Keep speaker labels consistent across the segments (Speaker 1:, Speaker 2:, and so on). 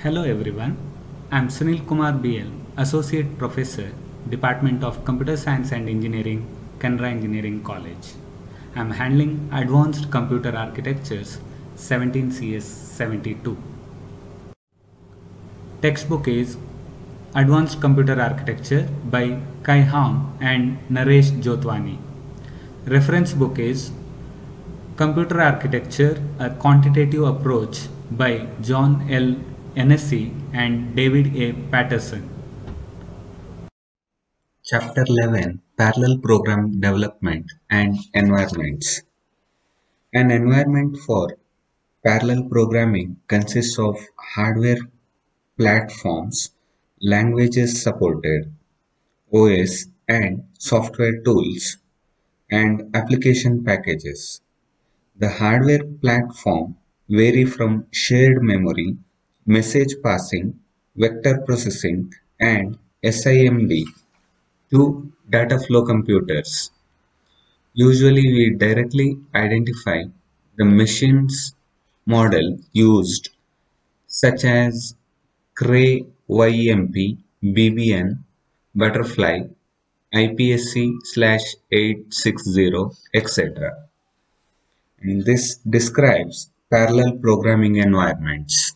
Speaker 1: Hello everyone, I am Sunil Kumar BL, Associate Professor, Department of Computer Science and Engineering, Canara Engineering College. I am handling Advanced Computer Architectures 17 CS 72. Textbook is Advanced Computer Architecture by Kai Hong and Naresh Jotwani. Reference book is Computer Architecture, a Quantitative Approach by John L. Hennessy and David A. Patterson.
Speaker 2: Chapter 11 Parallel Program Development and Environments. An environment for parallel programming consists of hardware platforms, languages supported, OS and software tools, and application packages. The hardware platform vary from shared memory, message passing, vector processing, and SIMD to data flow computers. Usually we directly identify the machine's model used, such as Cray YMP, BBN, Butterfly, IPSC/860, etc. And this describes parallel programming environments.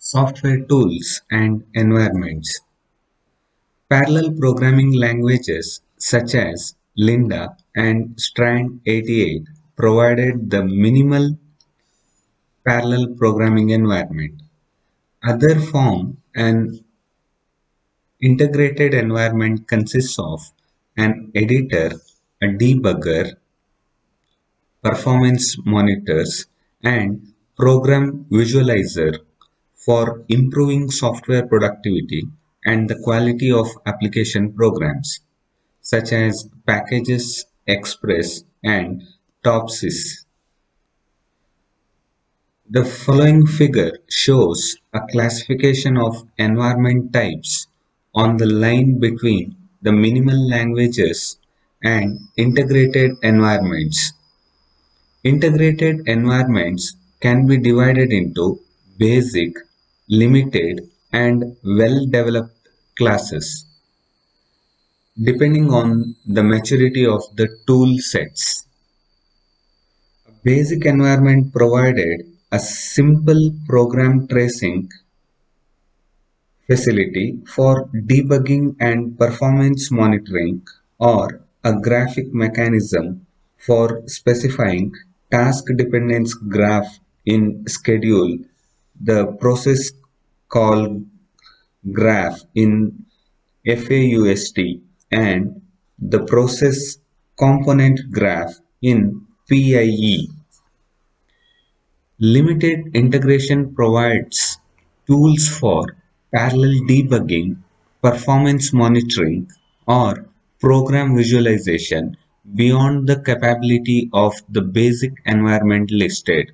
Speaker 2: Software tools and environments. Parallel programming languages such as Linda and Strand 88 provided the minimal parallel programming environment. Other form an integrated environment consists of an editor, a debugger, performance monitors, and program visualizer for improving software productivity and the quality of application programs, such as Packages Express and Topsys. The following figure shows a classification of environment types on the line between the minimal languages and integrated environments. Integrated environments can be divided into basic, limited, and well-developed classes, depending on the maturity of the tool sets. A basic environment provided a simple program tracing facility for debugging and performance monitoring, or a graphic mechanism for specifying task dependence graph in schedule, the process call graph in FAUST, and the process component graph in PIE. Limited integration provides tools for parallel debugging, performance monitoring, or program visualization beyond the capability of the basic environment listed.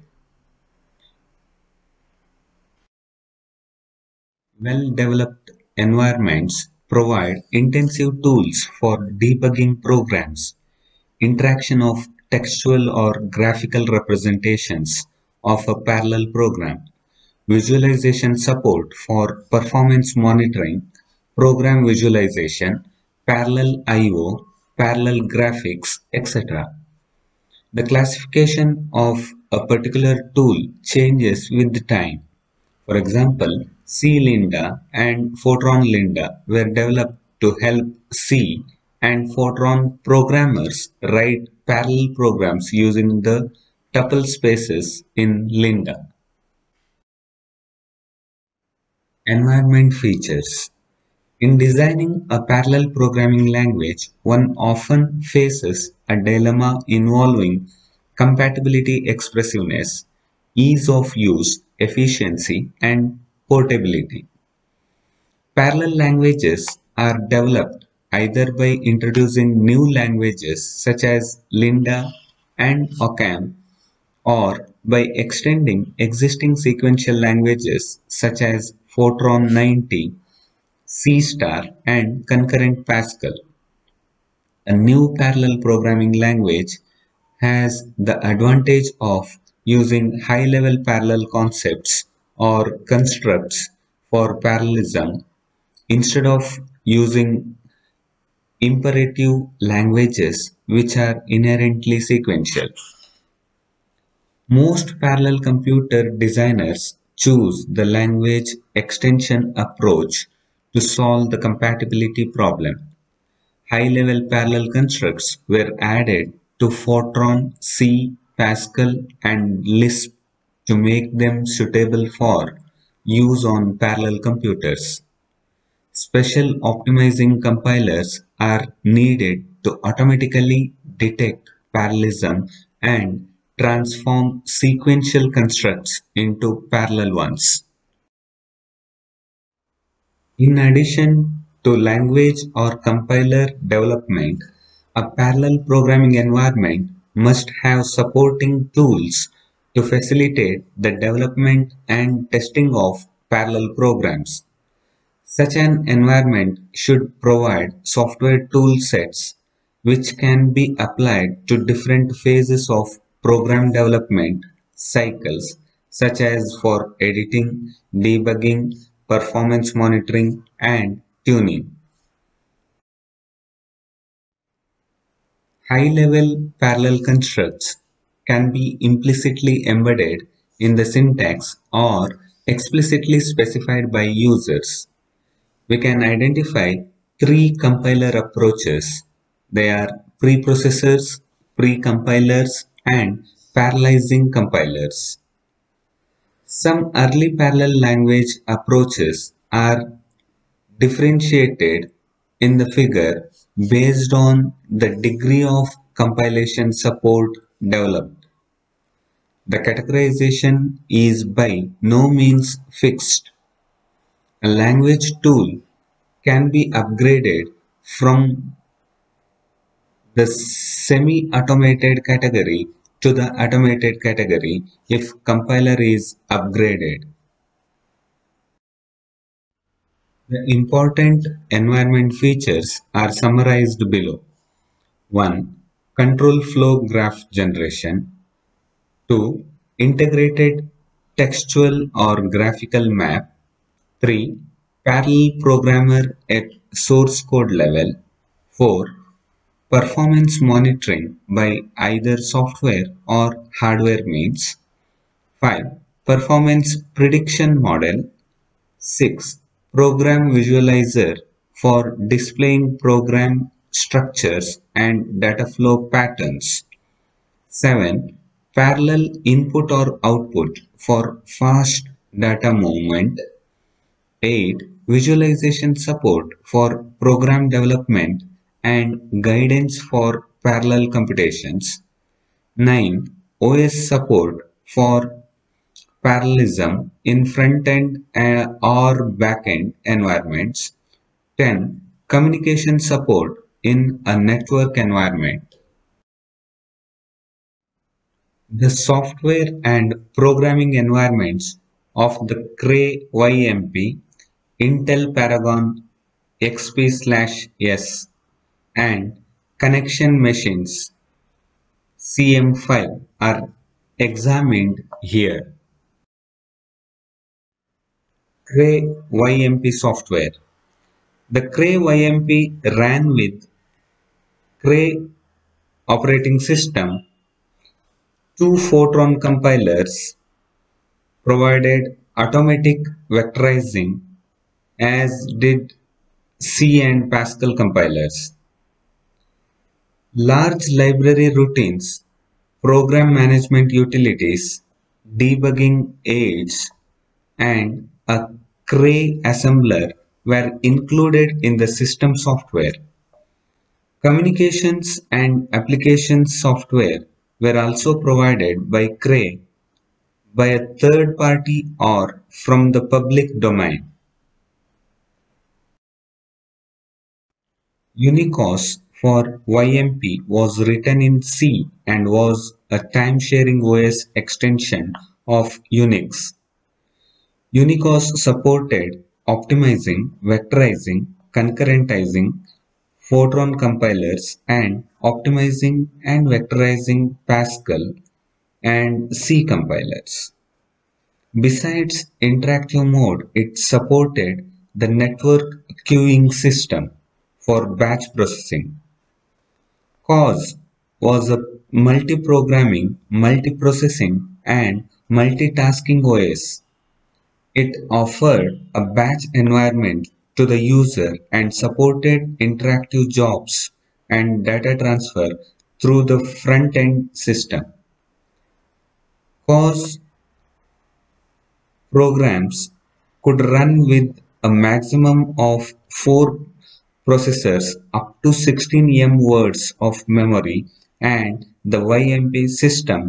Speaker 2: Well-developed environments provide intensive tools for debugging programs, interaction of textual or graphical representations of a parallel program, visualization support for performance monitoring, program visualization, parallel I/O, parallel graphics, etc. The classification of a particular tool changes with time. For example, C-Linda and Fortran Linda were developed to help C and Fortran programmers write parallel programs using the tuple spaces in Linda. Environment features. In designing a parallel programming language, one often faces a dilemma involving compatibility expressiveness, ease of use, efficiency, and portability. Parallel languages are developed either by introducing new languages such as Linda and Occam, or by extending existing sequential languages such as Fortran 90, C Star, and Concurrent Pascal. A new parallel programming language has the advantage of using high-level parallel concepts or constructs for parallelism instead of using imperative languages which are inherently sequential. Most parallel computer designers choose the language extension approach to solve the compatibility problem. High-level parallel constructs were added to Fortran, C, Pascal, and Lisp to make them suitable for use on parallel computers. Special optimizing compilers are needed to automatically detect parallelism and transform sequential constructs into parallel ones. In addition to language or compiler development, a parallel programming environment must have supporting tools to facilitate the development and testing of parallel programs. Such an environment should provide software tool sets which can be applied to different phases of program development cycles, such as for editing, debugging, performance monitoring, and tuning. High-level parallel constructs can be implicitly embedded in the syntax or explicitly specified by users. We can identify three compiler approaches. They are preprocessors, precompilers, and parallelizing compilers. Some early parallel language approaches are differentiated in the figure based on the degree of compilation support developed. The categorization is by no means fixed. A language tool can be upgraded from the semi-automated category to the automated category if compiler is upgraded. The important environment features are summarized below. 1. Control flow graph generation. 2. Integrated textual or graphical map. 3. Parallel programmer at source code level. 4. Performance monitoring by either software or hardware means. 5. Performance prediction model. 6. Program visualizer for displaying program structures and data flow patterns. 7. Parallel input or output for fast data movement. 8. Visualization support for program development and guidance for parallel computations. 9. OS support for parallelism in front-end or back-end environments. 10. Communication support in a network environment. The software and programming environments of the Cray YMP, Intel Paragon XP/S, and connection machines CM5 are examined here. Cray YMP software. The Cray YMP ran with Cray operating system. Two Fortran compilers provided automatic vectorizing, as did C and Pascal compilers. Large library routines, program management utilities, debugging aids, and a Cray assembler were included in the system software. Communications and applications software were also provided by Cray by a third party or from the public domain. Unicos for YMP was written in C and was a time-sharing OS extension of Unix. Unicos supported optimizing, vectorizing, concurrentizing, Fortran compilers, and optimizing and vectorizing Pascal and C compilers. Besides interactive mode, it supported the network queuing system for batch processing. COS was a multi-programming, multi-processing, and multitasking OS. It offered a batch environment to the user and supported interactive jobs and data transfer through the front-end system. COS programs could run with a maximum of 4 processors up to 16 M words of memory, and the YMP system.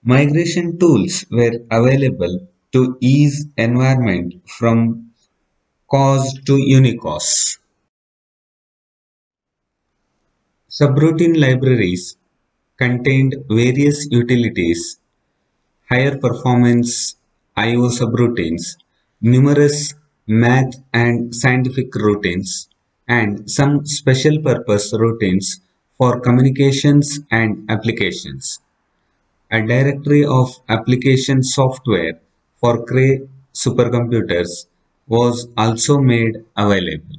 Speaker 2: Migration tools were available to ease environment from COS to Unicos. Subroutine libraries contained various utilities, higher performance I/O subroutines, numerous math and scientific routines, and some special purpose routines for communications and applications. A directory of application software for Cray supercomputers was also made available.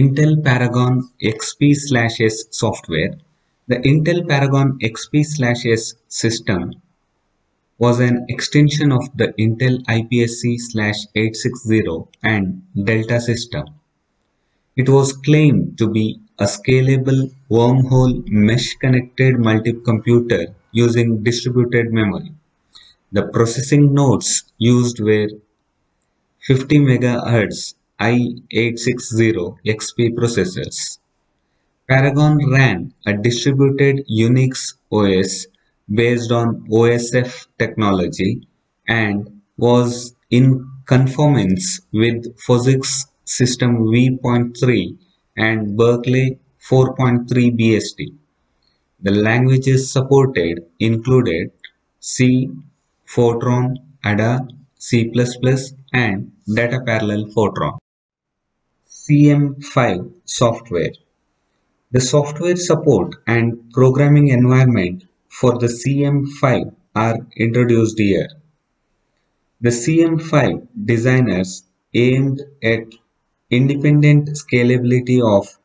Speaker 2: Intel Paragon XP/S software. The Intel Paragon XP/S system was an extension of the Intel IPSC/860 and Delta system. It was claimed to be a scalable wormhole mesh-connected multi-computer using distributed memory. The processing nodes used were 50 MHz i860 XP processors. Paragon ran a distributed Unix OS based on OSF technology and was in conformance with POSIX System v.3 and Berkeley 4.3 BSD. The languages supported included C, Fortran, Ada, C++, and Data Parallel Fortran. CM5 software. The software support and programming environment for the CM5 are introduced here. The CM5 designers aimed at independent scalability of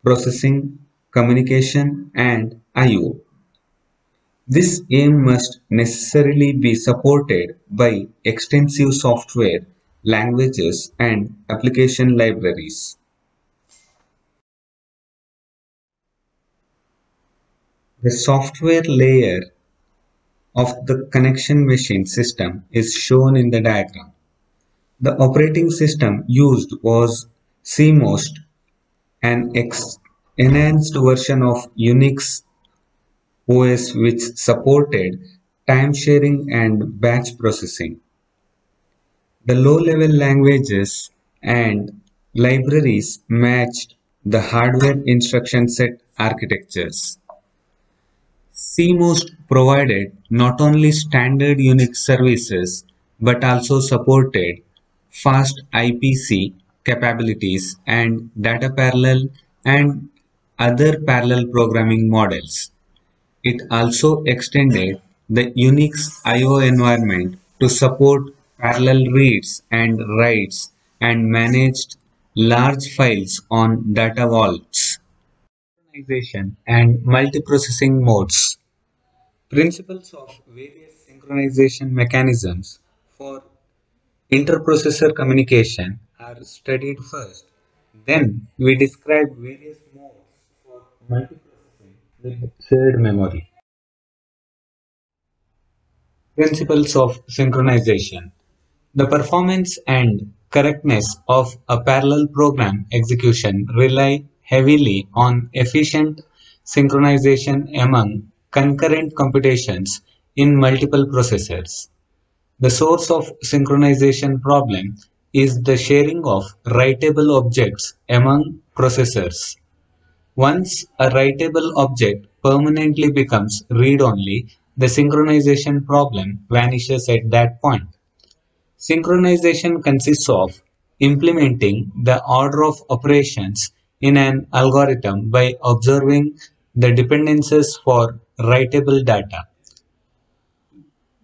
Speaker 2: processing, communication, and I/O. This aim must necessarily be supported by extensive software, languages, and application libraries. The software layer of the connection machine system is shown in the diagram. The operating system used was CMOS, an enhanced version of Unix OS which supported time sharing and batch processing. The low-level languages and libraries matched the hardware instruction set architectures. CMOS provided not only standard Unix services but also supported fast IPC capabilities and data parallel and other parallel programming models. It also extended the Unix I/O environment to support parallel reads and writes and managed large files on data vaults. Synchronization and multiprocessing modes. Principles of various synchronization mechanisms for interprocessor communication are studied first. Then we describe various modes for multiprocessing with shared memory. Principles of synchronization. The performance and correctness of a parallel program execution rely heavily on efficient synchronization among concurrent computations in multiple processors. The source of synchronization problem is the sharing of writable objects among processors. Once a writable object permanently becomes read-only, the synchronization problem vanishes at that point. Synchronization consists of implementing the order of operations
Speaker 1: in an algorithm by observing the dependencies for writable data.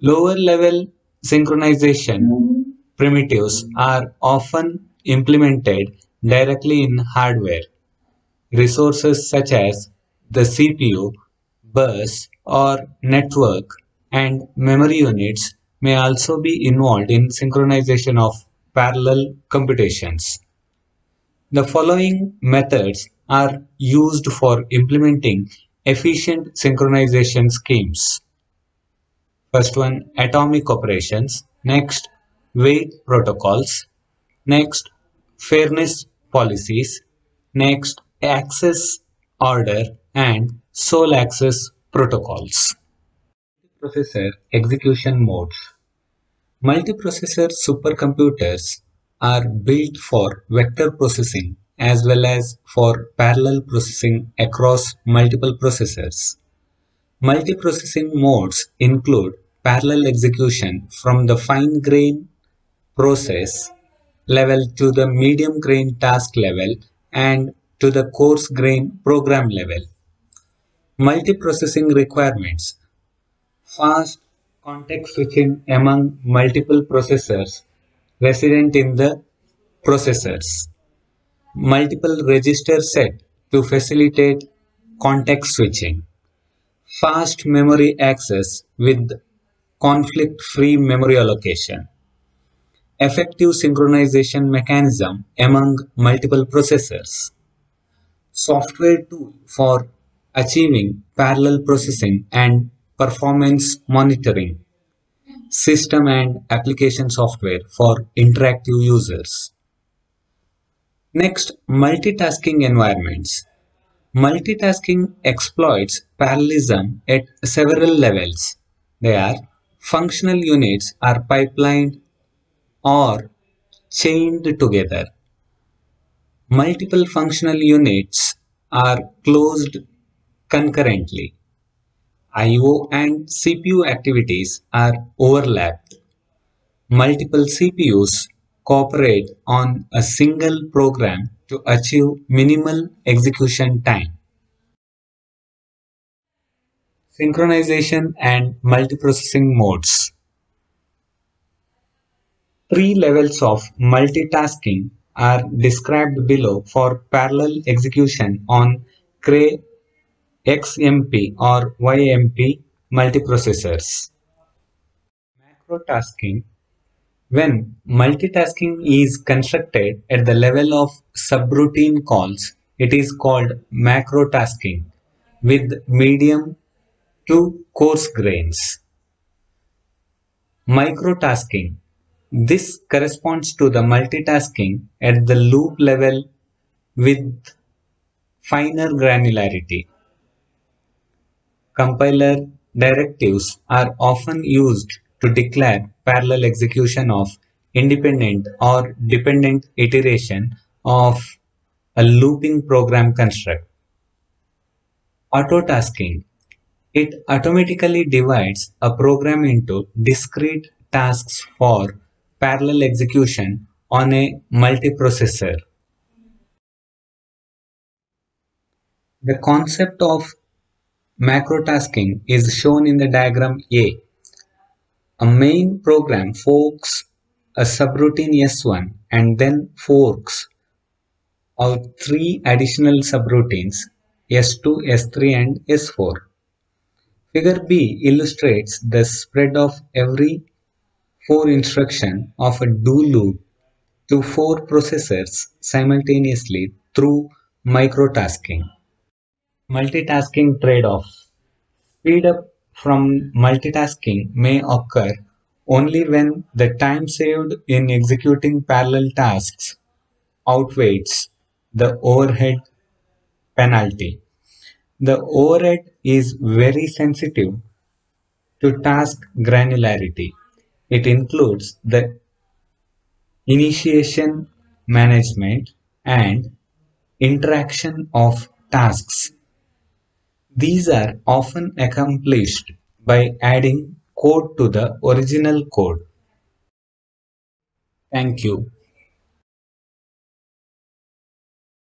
Speaker 1: Lower level synchronization primitives are often implemented directly in hardware. Resources such as the CPU, bus, or network and memory units may also be involved in synchronization of parallel computations. The following methods are used for implementing efficient synchronization schemes. First one, atomic operations. Next, weight protocols. Next, fairness policies. Next, access order and sole access protocols. Processor execution modes. Multiprocessor supercomputers are built for vector processing as well as for parallel processing across multiple processors. Multiprocessing modes include parallel execution from the fine-grained process level to the medium-grained task level and to the coarse-grained program level. Multiprocessing requirements: fast context switching among multiple processors resident in the processors. Multiple register set to facilitate context switching. Fast memory access with conflict-free memory allocation. Effective synchronization mechanism among multiple processors. Software tool for achieving parallel processing and performance monitoring. System and application software for interactive users. Next, multitasking environments. Multitasking exploits parallelism at several levels. They are: functional units are pipelined or chained together. Multiple functional units are closed concurrently. I/O and CPU activities are overlapped. Multiple CPUs cooperate on a single program to achieve minimal execution time. Synchronization and multiprocessing modes. Three levels of multitasking are described below for parallel execution on Cray XMP or YMP multiprocessors. Macrotasking. When multitasking is constructed at the level of subroutine calls, it is called macrotasking with medium to coarse grains. Microtasking. This corresponds to the multitasking at the loop level with finer granularity. Compiler directives are often used to declare parallel execution of independent or dependent iteration of a looping program construct. Autotasking. It automatically divides a program into discrete tasks for parallel execution on a multiprocessor. The concept of macrotasking is shown in the diagram A. A main program forks a subroutine S1 and then forks out three additional subroutines S2, S3 and S4. Figure B illustrates the spread of every 4 instruction of a do loop to 4 processors simultaneously through microtasking. Multitasking trade-offs. Speed up from multitasking may occur only when the time saved in executing parallel tasks outweighs the overhead penalty. The overhead is very sensitive to task granularity. It includes the initiation, management, and interaction of tasks. These are often accomplished by adding code to the original code. Thank you.